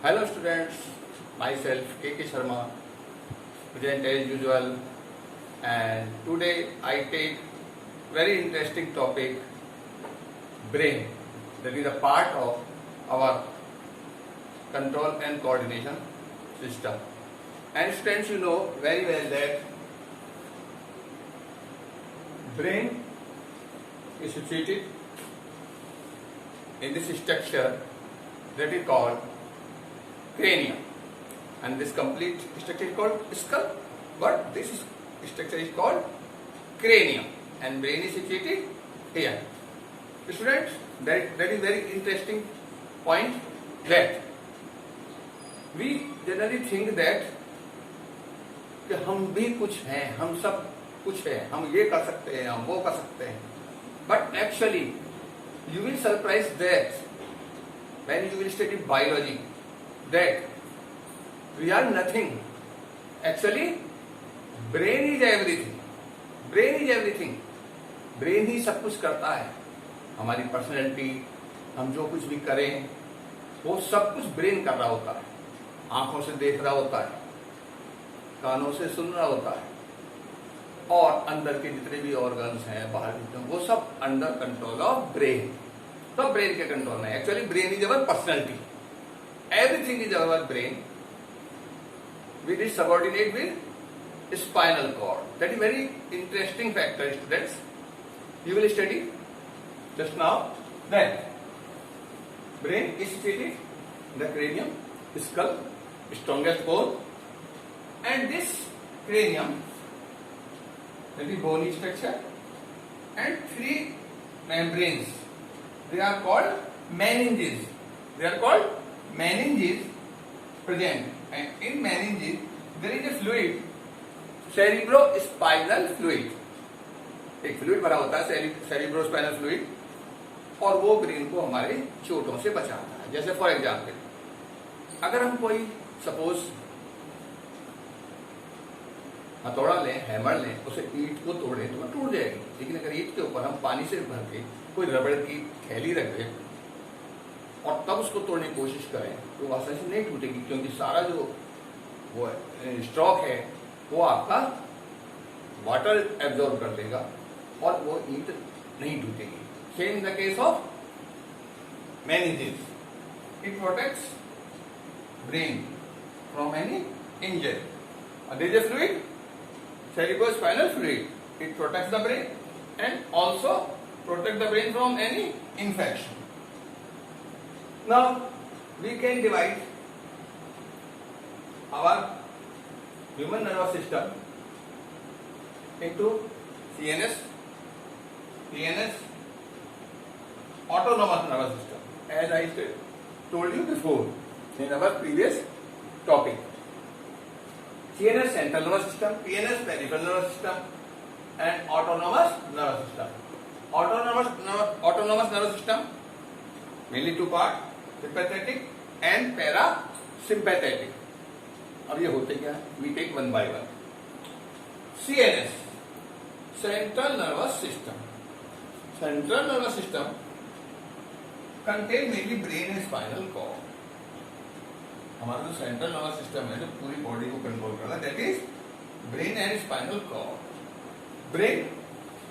Hello students, myself KK Sharma, present as usual, and today I take very interesting topic, brain, that is a part of our control and coordination system. And students, you know very well that brain is situated in this structure that is called cranium, and this complete structure is called skull, but this structure is called cranium, and brain is situated here. Students, that is very interesting point, that we generally think that कि हम भी कुछ हैं, हम सब कुछ है, हम ये कर सकते हैं, हम वो कर सकते हैं, but actually you will surprise that when you will study biology that we are nothing. Actually brain is everything. brain is everything. brain ही सब कुछ करता है. हमारी पर्सनैलिटी, हम जो कुछ भी करें वो सब कुछ ब्रेन कर रहा होता है. आंखों से देख रहा होता है, कानों से सुन रहा होता है, और अंदर के जितने भी ऑर्गन्स हैं, बाहर जितने, वो सब अंडर कंट्रोल ऑफ ब्रेन. सब ब्रेन के कंट्रोल में. Actually brain is our personality. Everything is our brain. Which is subordinate with spinal cord. That is very interesting factor students. You will study just now that brain is situated in the cranium, skull, strongest bone, and this cranium, that is bony structure, and three membranes, they are called meninges. They are called meninges present, and in meninges there is a fluid, cerebrospinal fluid. एक fluid भरा होता है, cerebrospinal fluid, और वो brain को हमारे चोटों से बचाता है. जैसे फॉर एग्जाम्पल, अगर हम कोई सपोज हथौड़ा लें, हैमर लें, उसे ईंट को तोड़ें तो वो टूट जाएगी. लेकिन अगर ईंट के ऊपर हम पानी से भर के कोई रबड़ की थैली रख दें और तब उसको तोड़ने की कोशिश करें तो वो आसानी से नहीं टूटेगी, क्योंकि सारा जो वो स्ट्रोक है वो आपका वाटर एब्जॉर्ब कर लेगा और वो ईंट नहीं टूटेगी. Same in the case of meninges. It protects brain from any injury. There is a fluid, cerebrospinal fluid. It protects the brain and also protects the brain from any infection. Now we can divide our human nervous system into CNS, PNS, autonomous nervous system, as I told you before in our previous topic. CNS central nervous system, PNS peripheral nervous system, and autonomous nervous system. Autonomous nervous system mainly two parts, sympathetic and parasympathetic. अब ये होते क्या है? We take one by one. CNS, central nervous system. Central nervous system contain mainly brain and spinal cord. हमारा जो central nervous system है जो पूरी बॉडी को कंट्रोल करता है, that is brain and spinal cord. Brain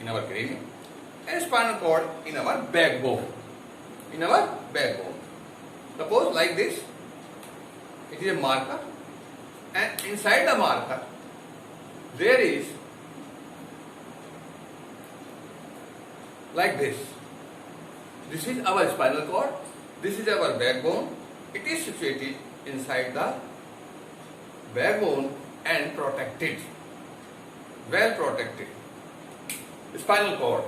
in our cranium and spinal cord in our backbone. In our backbone. Suppose like this, it is a marker, and inside the marker there is like this. This is our spinal cord, this is our backbone. It is situated inside the backbone and protected, well protected. Spinal cord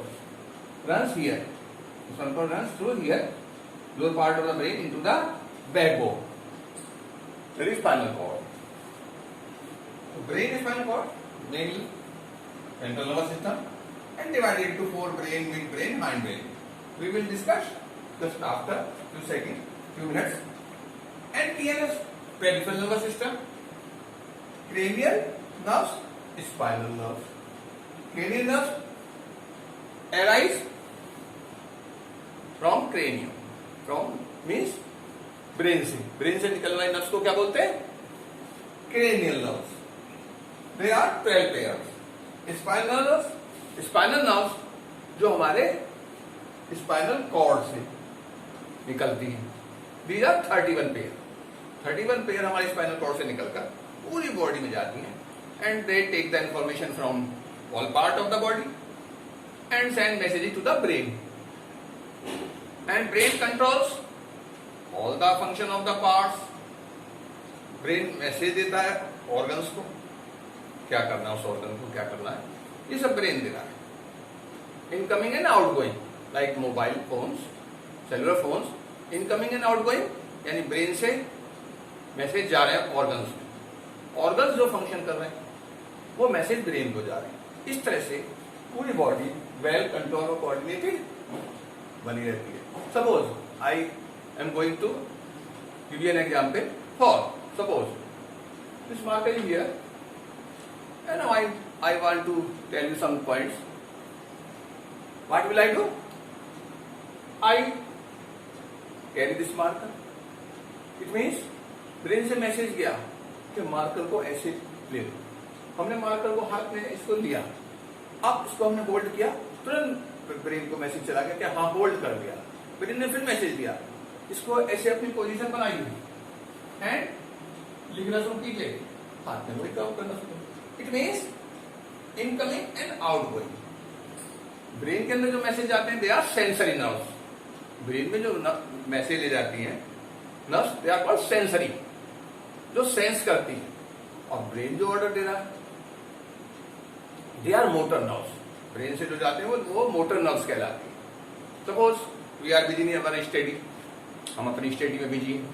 runs here. Spinal cord runs through here, lower part of the brain into the backbone. That is spinal cord. So brain and spinal cord mainly central nervous system, and divided into four: brain, midbrain, hindbrain. We will discuss just after few seconds, few minutes. And PNS, peripheral nervous system, cranial nerves, spinal nerves. Cranial nerves arise from cranium. From means brain से निकलने वाले nerves को क्या बोलते हैं? Cranial nerves. They are 12 pairs. Spinal nerves जो हमारे spinal cord से निकलती हैं, दीज आर 31 पेयर। 31 पेयर हमारे स्पाइनल कॉर्ड से निकलकर पूरी बॉडी में जाती हैं, and they take the information from all part of the body and send messages to the brain, and brain controls all the function of the parts. Brain message देता है organs को, क्या करना है उस ऑर्गन को, क्या करना है, ये सब ब्रेन दे रहा है। Incoming and outgoing, like mobile phones, cellular phones, incoming and outgoing, यानी ब्रेन से मैसेज जा रहे हैं ऑर्गन्स में। ऑर्गन्स जो फंक्शन कर रहे हैं वो मैसेज ब्रेन को जा रहे हैं। इस तरह से पूरी बॉडी वेल कंट्रोल और कोऑर्डिनेटेड बनी रहती है। Suppose I am going to give you an example for suppose this marker is here and I want to tell you some points. What will I do? I carry this marker. It means brain से message गया कि marker को ऐसे ले लो। हमने marker को हाथ में इसको लिया, अब इसको हमने होल्ड किया, तुरंत ब्रेन को मैसेज चला गया कि हाँ होल्ड कर लिया। ब्रेन ने फिर मैसेज दिया, इसको ऐसे अपनी पोजीशन बनाई हुई एंड लिखना शुरू कीजिए, हाथ में वही काम करना शुरू। It means incoming and outgoing. Brain के अंदर जो मैसेज जाते हैं they are sensory nerves. Brain में जो मैसेज ले जाती हैं nerves, they are called sensory, जो सेंस करती है। और ब्रेन जो ऑर्डर दे रहा है they are motor nerves. Brain से जो जाते हैं वो मोटर नर्व्स कहलाती है। Suppose we are busy in our study, हम अपनी स्टडी में बिजी हैं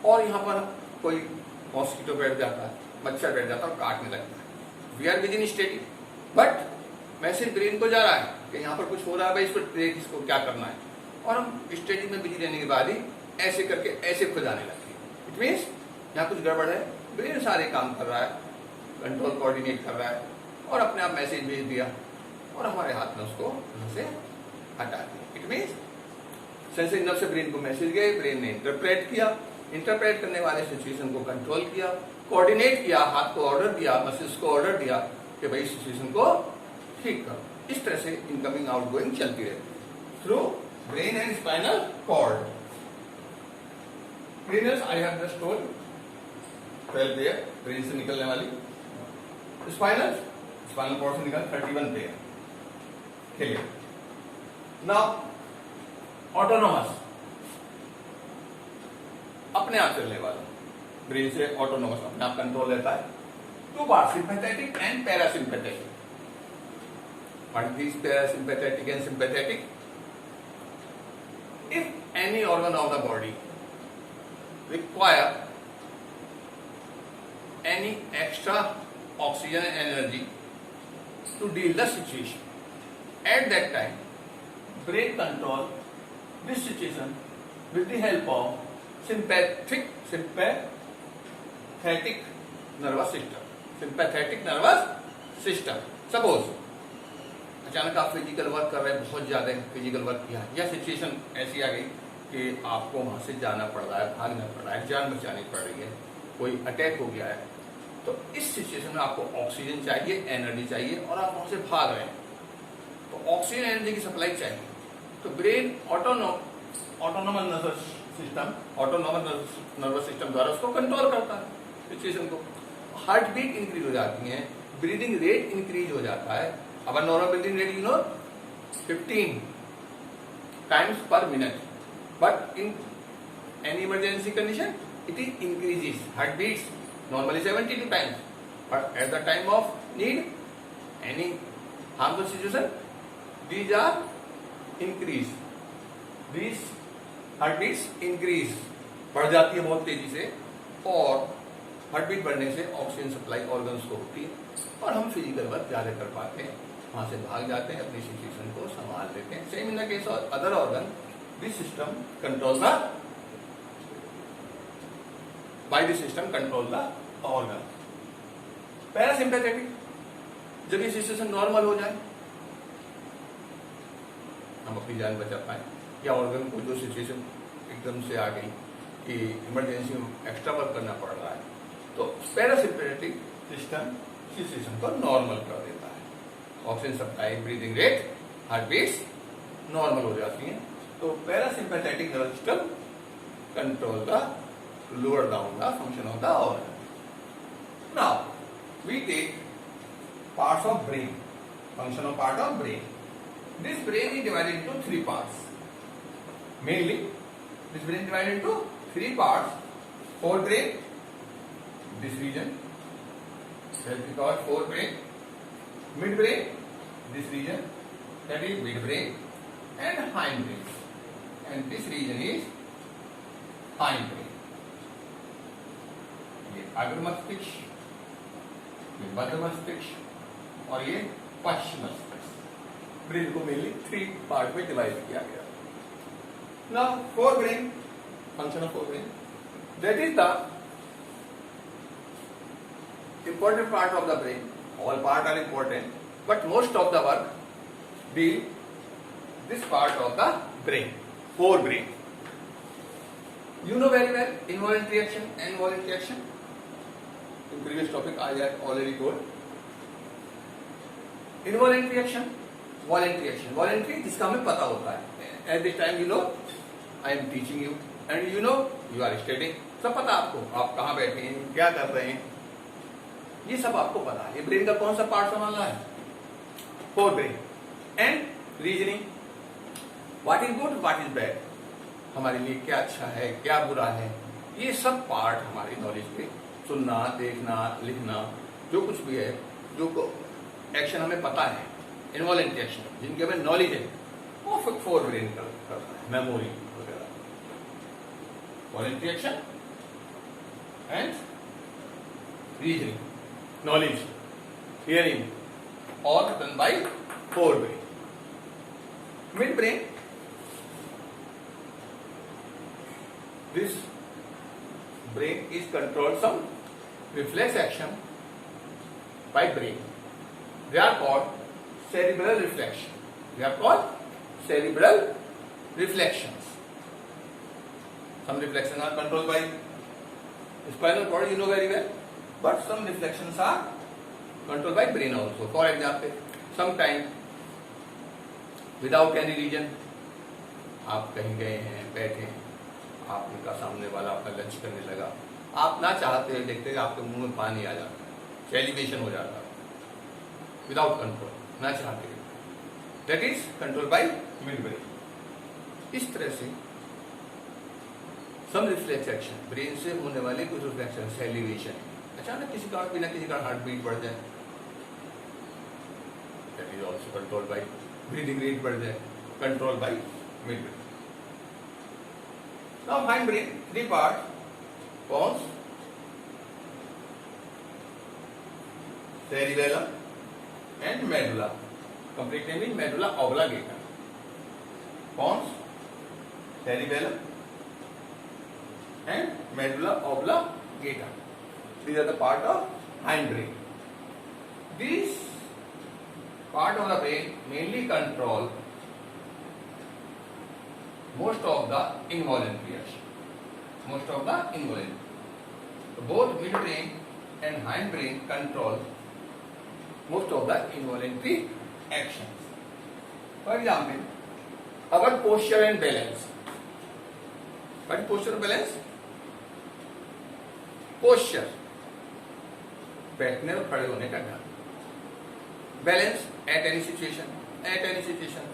और यहाँ पर कोई मॉस्किटो बैठ जाता है, मच्छर बैठ जाता है और काटने लगता है। We are busy in study, but message brain को जा रहा है कि यहाँ पर कुछ हो रहा है भाई, इसको देख, इसको क्या करना है। और हम स्टडी में बिजी रहने के बाद ही ऐसे करके ऐसे खुद आने लगती है। इट मीन्स यहाँ कुछ गड़बड़ है, ब्रेन सारे काम कर रहा है, कंट्रोल कोऑर्डिनेट कर रहा है और अपने आप मैसेज भेज दिया और हमारे हाथ में उसको यहाँ से हटा दिया। इट मीन्स सेंसरी नर्व से ब्रेन को मैसेज गए, ब्रेन ने इंटरप्रेट किया, इंटरप्रेट करने वाले सिचुएशन को कंट्रोल किया, कोऑर्डिनेट किया, हाथ को ऑर्डर दिया, मसल्स को ऑर्डर दिया कि भाई सिचुएशन को ठीक करो। इस तरह से इनकमिंग आउटगोइंग चलती रहती है through brain and spinal cord. Cranial I have just told 12 pair brain से निकलने वाली, स्पाइनल कॉर्ड से निकल 31 पेयर। क्लियर? नाउ ऑटोनोमस, अपने आप चलने वाला, ब्रेन से ऑटोनोमस अपने आप कंट्रोल रहता है। Two part, sympathetic and parasympathetic. What is parasympathetic and sympathetic? If any organ of the body require any extra oxygen and energy to deal the situation, at that time brain control this situation with the help of sympathetic nervous system. Suppose अचानक आप physical work कर रहे हैं, बहुत ज्यादा physical work किया, या situation ऐसी आ गई कि आपको वहां से जाना पड़ रहा है, भागना पड़ रहा है, जान बचानी पड़ रही है, कोई अटैक हो गया है, तो इस सिचुएशन में आपको ऑक्सीजन चाहिए, एनर्जी चाहिए और आप वहां से भाग रहे हैं, तो ऑक्सीजन एनर्जी की सप्लाई चाहिए। तो ब्रेन ऑटोनोमस नर्वस सिस्टम द्वारा उसको कंट्रोल करता है सिचुएशन को। हार्ट बीट इंक्रीज हो जाती है, ब्रीदिंग रेट इंक्रीज हो जाता है। Our normal breathing rate, 15 times per minute. But in any emergency condition, it increases. Heart beats normally 72 times. But at the time of need, any harmful situation, these are increased. These heart beats increase, बढ़ जाती है बहुत तेजी से, और heart beat बढ़ने से oxygen supply organs को होती है और हम फिजिकल वर्क ज्यादा कर पाते हैं, वहां से भाग जाते हैं, अपनी सिचुएशन को संभाल लेते हैं। Same in the case of other organ, this system control the by this system control the organ. Parasympathetic, जब ये सिचुएशन नॉर्मल हो जाए, हम अपनी जान बचा पाए, या ऑर्गन को जो सिचुएशन एकदम से आ गई कि इमरजेंसी में एक्स्ट्रा वर्क करना पड़ रहा है, तो पैरासिम्पैथेटिक सिस्टम सिचुएशन को नॉर्मल कर देता है। Oxygen supply, breathing rate, heart beats normal हो जाती हैं। तो parasympathetic nervous system control the lower down the function of the organ. Now we take parts of brain, function of part of brain. This brain is divided into three parts. Mainly, this brain is divided into three parts. Forebrain, this region, that is called forebrain. Midbrain, this region, that is midbrain, and hindbrain. And this region is hindbrain. ये अग्र मस्तिष्क, ये मध्य मस्तिष्क और ये पश्चिम मस्तिष्क। Brain को mainly three part में डिवाइड किया गया। Now forebrain, function of forebrain, that is the important part of the brain. All parts are important, but most of the work deal this part of the brain, forebrain. You know very well involuntary action and voluntary action. In previous topic I had already told. Involuntary action, voluntary action. Voluntary जिसका हमें पता होता है. At this time you know I am teaching you and you know you are studying. सब पता आपको, आप कहाँ बैठे हैं, क्या कर रहे हैं, ये सब आपको पता है। ये ब्रेन का कौन सा पार्ट संभालना है? Forebrain. And reasoning, what is good, what is bad, हमारे लिए क्या अच्छा है, क्या बुरा है, ये सब पार्ट हमारी नॉलेज पे, सुनना, देखना, लिखना, जो कुछ भी है, जो एक्शन हमें पता है, इनवॉलेंट्री एक्शन जिनके हमें नॉलेज है, वो फोरब्रेन करता है, मेमोरी वगैरह। Voluntary action and reasoning, knowledge, hearing, all done by forebrain. Midbrain, this brain is controlled some reflex action by brain. They are called cerebral reflection. They are called cerebral reflections. Some reflections are controlled by spinal cord, you know very well. But some reflections are controlled by brain also. For example, sometime without any reason, आप कहीं गए हैं, बैठे हैं, आपका सामने वाला आपका लंच करने लगा, आप ना चाहते हुए देखते हैं आपके मुंह में पानी आ जाता है, सैलिवेशन हो जाता है, विदाउट कंट्रोल, ना चाहते हुए, that is control by midbrain. इस तरह से सम रिफ्लेक्स एक्शन, ब्रेन से होने वाले कुछ रिफ्लेक्शन, सैलिवेशन, अचानक किसी कारण बिना किसी कारण हार्ट बीट बढ़ जाए, that is also control by, breathing rate बढ़ जाए, control by midbrain. Now hindbrain, three part, pons, cerebellum and medulla. Complete name is medulla oblongata. Pons, cerebellum and medulla oblongata. These are the part of hindbrain. This part of the brain mainly control most of the involuntary action. Most of the involuntary. So both midbrain and hindbrain control most of the involuntary actions. For example, our posture and balance. What is posture and balance? Posture, बैठने और खड़े होने का ढंग। Balance, at any situation, at any situation.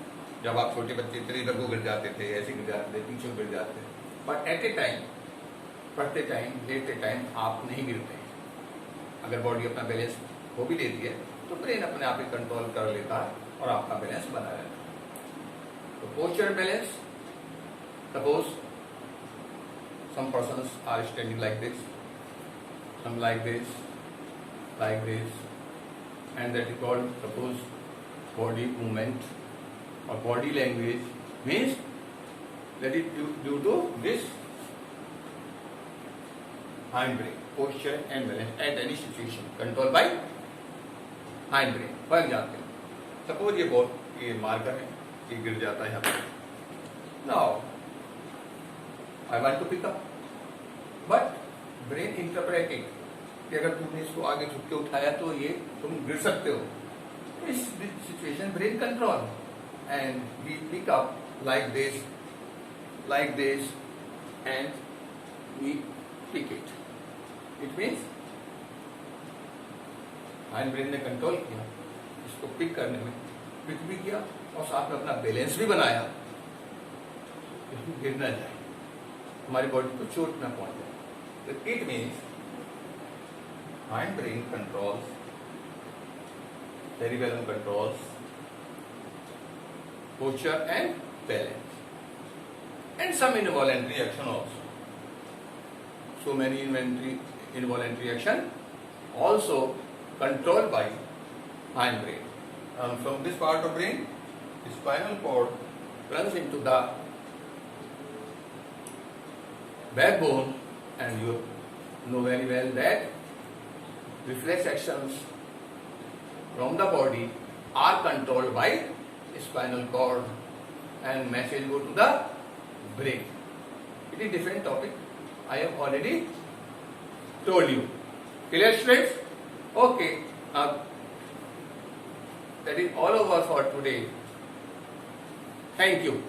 जब आप छोटे बच्चे थे इधर को गिर जाते थे, ऐसे गिर जाते थे, पीछे गिर जाते थे, बट एट ए टाइम, पढ़ते टाइम, लेटते टाइम आप नहीं गिरते। अगर बॉडी अपना बैलेंस हो भी लेती है तो ब्रेन अपने आप ही कंट्रोल कर लेता है और आपका बैलेंस बना रहता है। तो posture balance, suppose some persons are standing like this, some like this, and that is called suppose body movement or body language, means that is due to this hindbrain, posture and balance at any situation controlled by hindbrain. For example, suppose ये marker है, ये गिर जाता है यहाँ पे. Now I want to pick up brain interpreting कि अगर तुमने इसको आगे झुक के उठाया तो ये तुम गिर सकते हो. इस situation brain control and we pick up like this and we pick it. It means mind brain ने कंट्रोल किया इसको पिक करने में, पिक भी किया और साथ में अपना बैलेंस भी बनाया, इसमें गिर ना जाए, हमारी बॉडी को चोट ना पहुंचे. तो it means mind brain controls, cerebellum controls posture and balance, and some involuntary action also. So many involuntary action also controlled by mind brain. From this part of brain, the spinal cord runs into the backbone, and you know very well that reflex actions from the body are controlled by spinal cord and message go to the brain. It is different topic. I have already told you. Clear students? Okay. That is all over for today. Thank you.